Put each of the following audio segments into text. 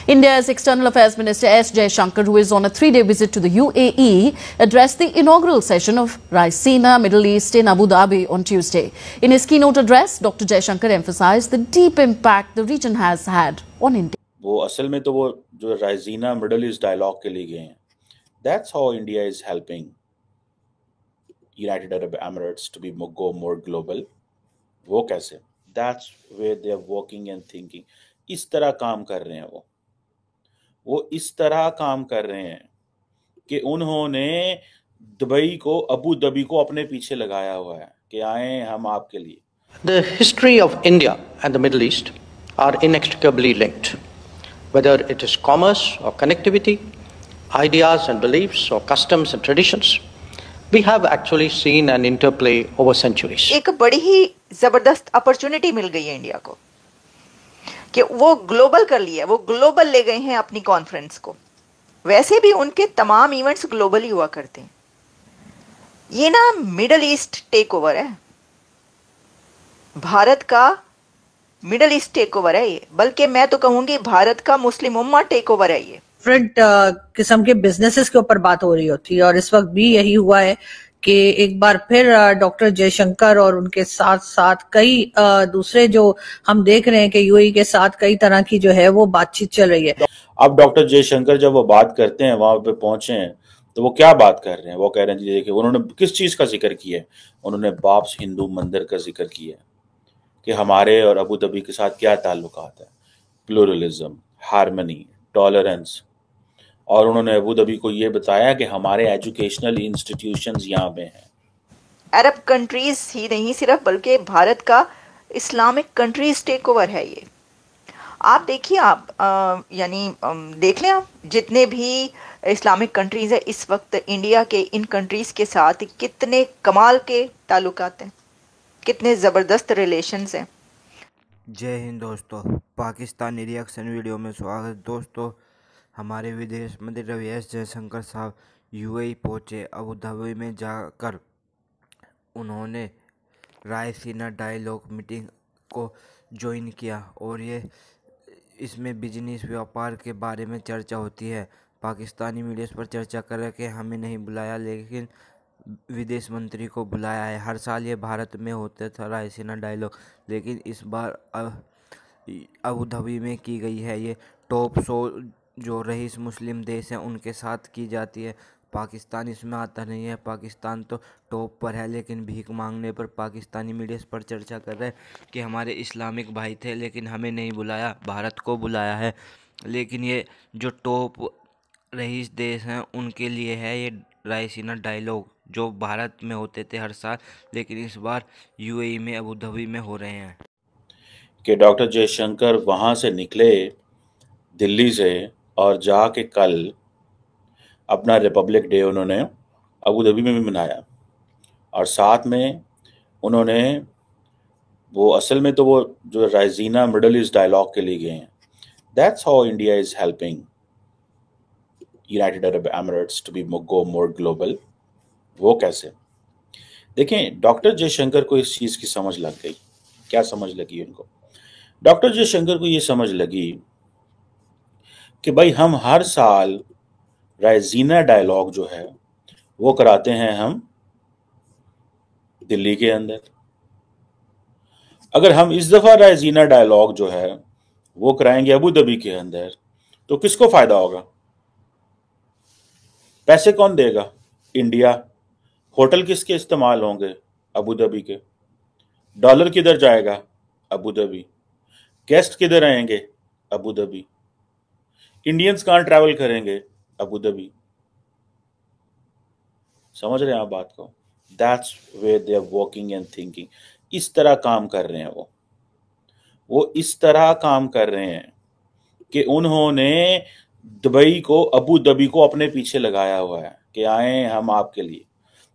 India's External Affairs Minister S. Jaishankar, who is on a 3-day visit to the UAE, addressed the inaugural session of Raisina Middle East in Abu Dhabi on Tuesday. In his keynote address, Dr. Jaishankar emphasized the deep impact the region has had on India. वो असल में तो वो जो राइजीना middle east dialogue के लिए गए हैं. That's how India is helping United Arab Emirates to go more global. वो कैसे? That's where they are working and thinking. इस तरह काम कर रहे हैं वो इस तरह काम कर रहे हैं कि उन्होंने दुबई को, अबू धाबी को अपने पीछे लगाया हुआ है कि आए हम आपके लिए. The history of India and the Middle East are inextricably linked. Whether it is commerce or connectivity, ideas and beliefs or customs and traditions, we have actually seen an interplay over centuries. एक बड़ी ही जबरदस्त opportunity मिल गई है India को कि वो global कर लिया, वो ग्लोबल ले गए हैं अपनी कॉन्फ्रेंस को. वैसे भी उनके तमाम इवेंट्स ग्लोबली हुआ करते हैं. ये ना मिडल ईस्ट टेक ओवर है, भारत का मिडल ईस्ट टेक ओवर है ये, बल्कि मैं तो कहूंगी भारत का मुस्लिम उम्मा टेक ओवर है ये. डिफरेंट किस्म के बिजनेसेस के ऊपर बात हो रही होती है और इस वक्त भी यही हुआ है कि एक बार फिर डॉक्टर जयशंकर और उनके साथ साथ कई दूसरे जो हम देख रहे हैं कि यूएई के साथ कई तरह की जो है वो बातचीत चल रही है. अब डॉक्टर जयशंकर जब वो बात करते हैं, वहां पे पहुंचे हैं, तो वो क्या बात कर रहे हैं? वो कह रहे हैं जी देखिए, उन्होंने किस चीज का जिक्र किया है? उन्होंने बाब्स हिंदू मंदिर का जिक्र किया है कि हमारे और अबू धाबी के साथ क्या ताल्लुकात है, प्लूरलिज्म, हार्मनी, टॉलरेंस. और उन्होंने अबू धाबी को ये बताया कि हमारे एजुकेशनल इंस्टीट्यूशंस यहाँ पे हैं. अरब कंट्रीज ही नहीं सिर्फ, बल्कि भारत का इस्लामिक कंट्रीज टेक ओवर है ये. आप देखिए, आप यानी देख लें, आप जितने भी इस्लामिक कंट्रीज है इस वक्त इंडिया के इन कंट्रीज के साथ कितने कमाल के ताल्लुकात हैं, कितने ज़बरदस्त रिलेशंस हैं. जय हिंद दोस्तों, पाकिस्तानी रिएक्शन वीडियो में स्वागत. दोस्तों, हमारे विदेश मंत्री रवि एस जयशंकर साहब यूएई पहुँचे. अबू धाबी में जाकर उन्होंने रायसीना डायलॉग मीटिंग को ज्वाइन किया और इसमें बिजनेस व्यापार के बारे में चर्चा होती है. पाकिस्तानी मीडिया पर चर्चा कर रहे कि हमें नहीं बुलाया, लेकिन विदेश मंत्री को बुलाया है. हर साल ये भारत में होता था रायसीना डायलॉग, लेकिन इस बार अबू धाबी में की गई है. ये टॉप शो जो रईस मुस्लिम देश हैं उनके साथ की जाती है. पाकिस्तान इसमें आता नहीं है. पाकिस्तान तो टॉप पर है, लेकिन भीख मांगने पर पाकिस्तानी मीडिया पर चर्चा कर रहे हैं कि हमारे इस्लामिक भाई थे लेकिन हमें नहीं बुलाया, भारत को बुलाया है. लेकिन ये जो टॉप रईस देश हैं उनके लिए है ये रायसीना डायलॉग, जो भारत में होते थे हर साल, लेकिन इस बार यूएई में अबू धाबी में हो रहे हैं. कि डॉक्टर जयशंकर वहाँ से निकले दिल्ली से और जाके कल अपना रिपब्लिक डे उन्होंने अबू धाबी में भी मनाया. और साथ में उन्होंने वो असल में तो वो जो राइजीना मिडल ईस्ट डायलॉग के लिए गए हैं. That's how India is helping United Arab Emirates to be go more global. वो कैसे? देखें, डॉक्टर जयशंकर को इस चीज़ की समझ लग गई. क्या समझ लगी उनको? डॉक्टर जयशंकर को ये समझ लगी कि भाई हम हर साल रायजीना डायलॉग जो है वो कराते हैं हम दिल्ली के अंदर. अगर हम इस दफ़ा रायजीना डायलॉग जो है वो कराएंगे अबू धाबी के अंदर, तो किसको फ़ायदा होगा? पैसे कौन देगा? इंडिया. होटल किसके इस्तेमाल होंगे? अबू धाबी के. डॉलर किधर जाएगा? Abu Dhabi. गेस्ट किधर आएंगे? Abu Dhabi. इंडियंस कहाँ ट्रैवल करेंगे? Abu Dhabi. समझ रहे हैं आप बात को? That's where they are working and thinking. इस तरह काम कर रहे हैं वो इस तरह काम कर रहे हैं कि उन्होंने दुबई को, अबू धाबी को अपने पीछे लगाया हुआ है कि आए हम आपके लिए.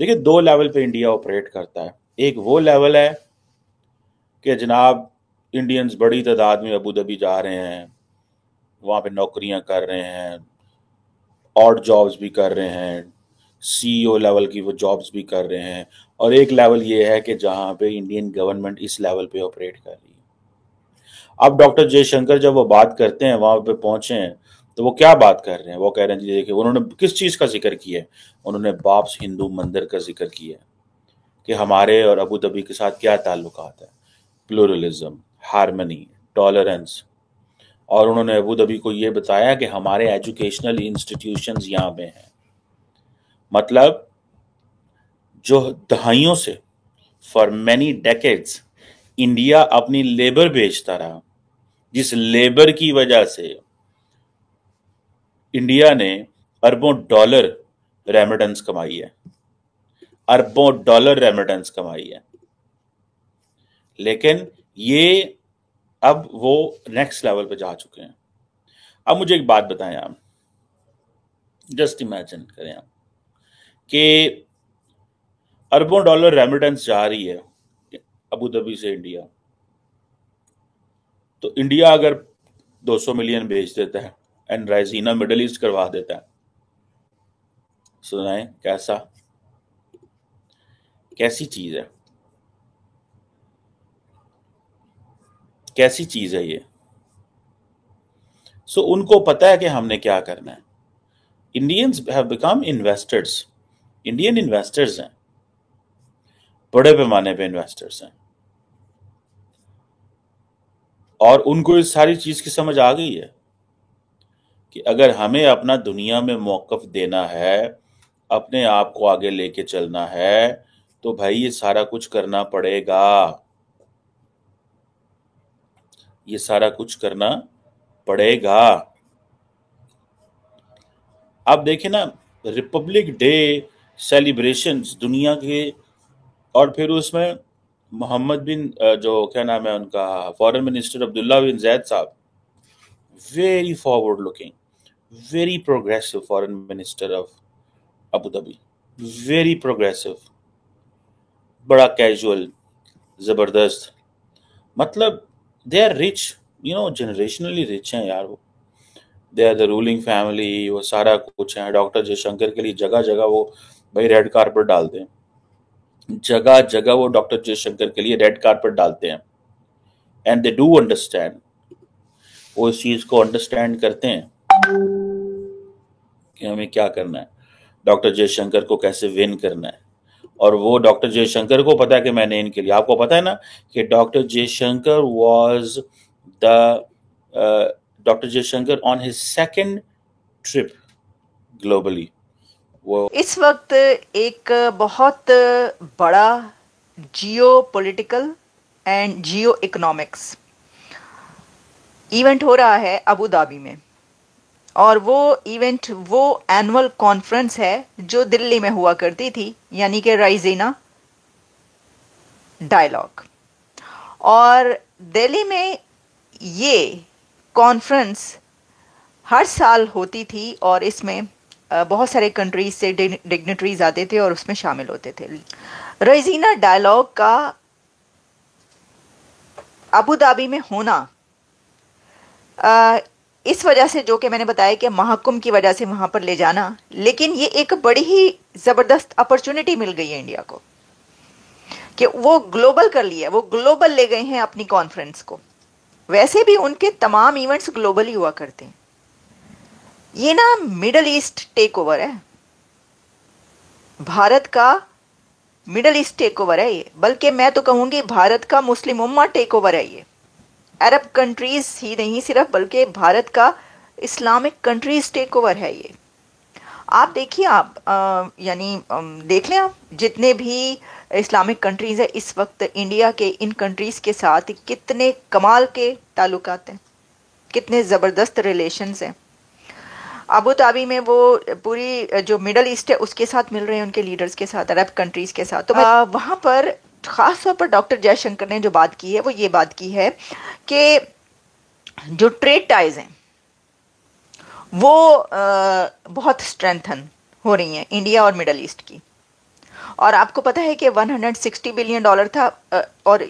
देखिए, 2 लेवल पे इंडिया ऑपरेट करता है. एक वो लेवल है कि जनाब इंडियंस बड़ी तादाद में अबू धाबी जा रहे हैं, वहाँ पे नौकरियां कर रहे हैं, ऑड जॉब्स भी कर रहे हैं, सीईओ लेवल की वो जॉब्स भी कर रहे हैं. और एक लेवल ये है कि जहाँ पे इंडियन गवर्नमेंट इस लेवल पे ऑपरेट कर रही है. अब डॉक्टर जयशंकर जब वो बात करते हैं, वहां पे पहुंचे हैं, तो वो क्या बात कर रहे हैं? वो कह रहे हैं जी देखिए, उन्होंने किस चीज का जिक्र किया है? उन्होंने बाब्स हिंदू मंदिर का जिक्र किया है कि हमारे और अबू धाबी के साथ क्या ताल्लुकात है, प्लूरलिज्म, हार्मनी, टॉलरेंस। और उन्होंने अबू धाबी को ये बताया कि हमारे एजुकेशनल इंस्टीट्यूशंस यहाँ पे हैं। मतलब जो दहाइयों से, फॉर मैनी डेकेड्स, इंडिया अपनी लेबर बेचता रहा, जिस लेबर की वजह से इंडिया ने अरबों डॉलर रेमिटेंस कमाई है, अरबों डॉलर रेमिटेंस कमाई है। लेकिन ये अब वो नेक्स्ट लेवल पे जा चुके हैं। अब मुझे एक बात बताएं आप, जस्ट इमेजिन करें आप कि अरबों डॉलर रेमिटेंस जा रही है अबू धाबी से इंडिया, तो इंडिया अगर 200 मिलियन बेच देता है एंड राइजीना मिडल ईस्ट करवा देता है, सुनाए कैसी चीज है? कैसी चीज है ये? उनको पता है कि हमने क्या करना है। Indians have become investors, Indian investors हैं, बड़े पैमाने पे इन्वेस्टर्स हैं, और उनको इस सारी चीज की समझ आ गई है कि अगर हमें अपना दुनिया में मौक़िफ़ देना है, अपने आप को आगे लेके चलना है, तो भाई ये सारा कुछ करना पड़ेगा, ये सारा कुछ करना पड़ेगा। आप देखें ना, रिपब्लिक डे सेलिब्रेशंस दुनिया के, और फिर उसमें मोहम्मद बिन जो क्या नाम है उनका, foreign minister Abdullah bin Zayed साहब, very forward looking, very progressive foreign minister of Abu Dhabi, very progressive, बड़ा कैजुअल, जबरदस्त। मतलब they are rich, generationally rich हैं यार वो, they are the ruling family, वो सारा कुछ है। डॉक्टर जयशंकर के लिए जगह जगह वो भाई रेड कारपेट डालते हैं, जगह जगह वो डॉक्टर जयशंकर के लिए रेड कारपेट डालते हैं। एंड दे डू अंडरस्टैंड, वो इस चीज को अंडरस्टैंड करते हैं कि हमें क्या करना है, डॉक्टर जयशंकर को कैसे विन करना है। और वो डॉक्टर जयशंकर को पता है कि मैंने इनके लिए, आपको पता है ना कि doctor Jaishankar was the doctor Jaishankar on his second trip globally, वो इस वक्त एक बहुत बड़ा जियो political and Jio economics event हो रहा है अबू धाबी में, और वो इवेंट वो एनुअल कॉन्फ्रेंस है जो दिल्ली में हुआ करती थी, यानी कि राइजीना डायलॉग। और दिल्ली में ये कॉन्फ्रेंस हर साल होती थी, और इसमें बहुत सारे कंट्रीज से डिग्नेटरीज आते थे और उसमें शामिल होते थे। राइजीना डायलॉग का अबू धाबी में होना इस वजह से, जो कि मैंने बताया कि महाकुंभ की वजह से वहां पर ले जाना, लेकिन ये एक बड़ी ही जबरदस्त अपॉर्चुनिटी मिल गई है इंडिया को कि वो ग्लोबल कर लिया, वो ग्लोबल ले गए हैं अपनी कॉन्फ्रेंस को। वैसे भी उनके तमाम इवेंट्स ग्लोबल ही हुआ करते हैं। ये ना मिडल ईस्ट टेक ओवर है, भारत का मिडल ईस्ट टेक ओवर है ये, बल्कि मैं तो कहूंगी भारत का मुस्लिम उम्मा टेक ओवर है ये। अरब कंट्रीज ही नहीं सिर्फ, बल्कि भारत का इस्लामिक कंट्रीज टेक ओवर है ये। आप देखिए, आप यानी देख लें आप, जितने भी इस्लामिक कंट्रीज है इस वक्त इंडिया के इन कंट्रीज के साथ कितने कमाल के ताल्लुकात हैं, कितने ज़बरदस्त रिलेशंस हैं। अबू धाबी में वो पूरी जो मिडल ईस्ट है उसके साथ मिल रहे हैं, उनके लीडर्स के साथ, अरब कंट्रीज के साथ। तो वहाँ पर ख़ास तौर पर डॉक्टर जयशंकर ने जो बात की है वो ये बात की है कि जो ट्रेड टाइज हैं वो बहुत स्ट्रेंथन हो रही हैं इंडिया और मिडल ईस्ट की। और आपको पता है कि $160 बिलियन था और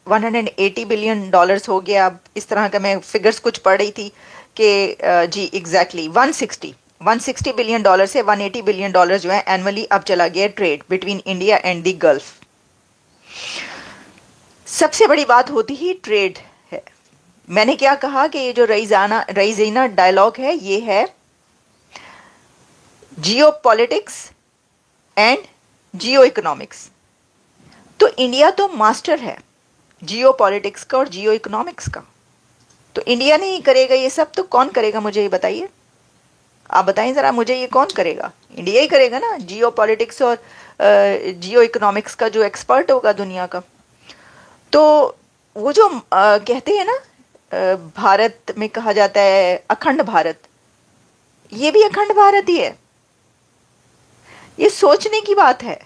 $180 बिलियन हो गया। अब इस तरह का मैं फिगर्स कुछ पढ़ रही थी कि जी एग्जैक्टली 160 बिलियन डॉलर से $180 बिलियन जो है एनुअली अब चला गया trade between India and the gulf. सबसे बड़ी बात होती ही ट्रेड है, मैंने क्या कहा कि ये जो राइजीना डायलॉग है ये है जियो पॉलिटिक्स एंड जियो इकोनॉमिक्स। तो इंडिया तो मास्टर है जियो पॉलिटिक्स का और जियो इकोनॉमिक्स का। तो इंडिया नहीं करेगा ये सब तो कौन करेगा, मुझे ये बताइए। आप बताएं जरा मुझे, ये कौन करेगा? इंडिया ही करेगा ना, जियो पॉलिटिक्स और जियो इकोनॉमिक्स का जो एक्सपर्ट होगा दुनिया का। तो वो जो कहते हैं ना भारत में कहा जाता है अखंड भारत, ये भी अखंड भारत ही है। ये सोचने की बात है।